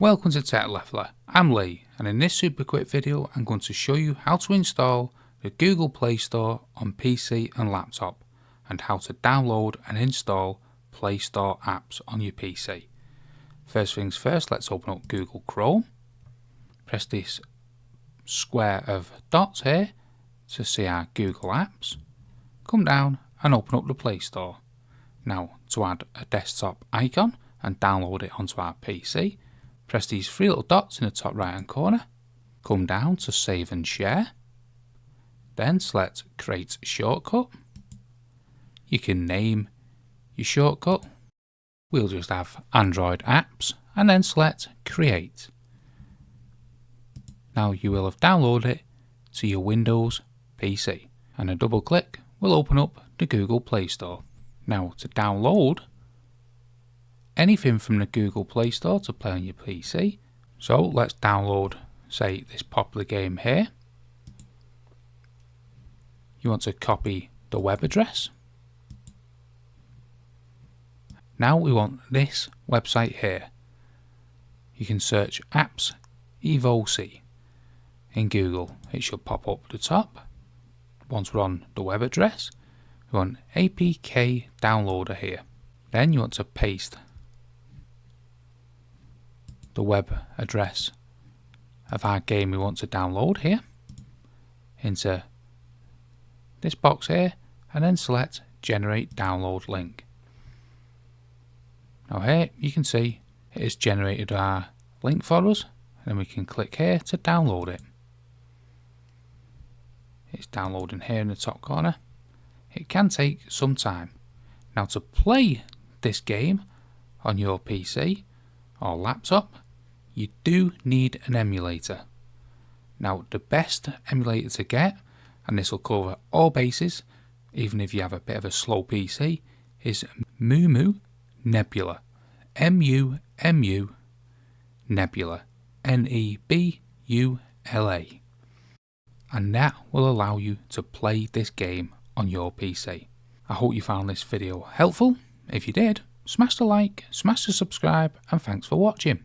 Welcome to Tech Leveller. I'm Lee, and in this super quick video I'm going to show you how to install the Google Play Store on PC and laptop, and how to download and install Play Store apps on your PC. First things first, let's open up Google Chrome. Press this square of dots here to see our Google Apps. Come down and open up the Play Store. Now, to add a desktop icon and download it onto our PC, press these three little dots in the top right hand corner, come down to save and share, then select create shortcut. You can name your shortcut, we'll just have Android apps, and then select create. Now you will have downloaded it to your Windows PC, and a double click will open up the Google Play Store. Now to download anything from the Google Play Store to play on your PC. So let's download, say, this popular game here. You want to copy the web address. Now we want this website here. You can search apps evoc in Google. It should pop up at the top. Once we're on the web address, we want APK downloader here. Then you want to paste the web address of our game we want to download here into this box here, and then select generate download link. Now here you can see it has generated our link for us, and then we can click here to download it. It's downloading here in the top corner. It can take some time. Now to play this game on your PC or laptop, you do need an emulator. Now the best emulator to get, and this will cover all bases even if you have a bit of a slow PC, is Mumu Nebula. M-U-M-U Nebula. N-E-B-U-L-A. And that will allow you to play this game on your PC. I hope you found this video helpful. If you did, smash the like, smash the subscribe, and thanks for watching.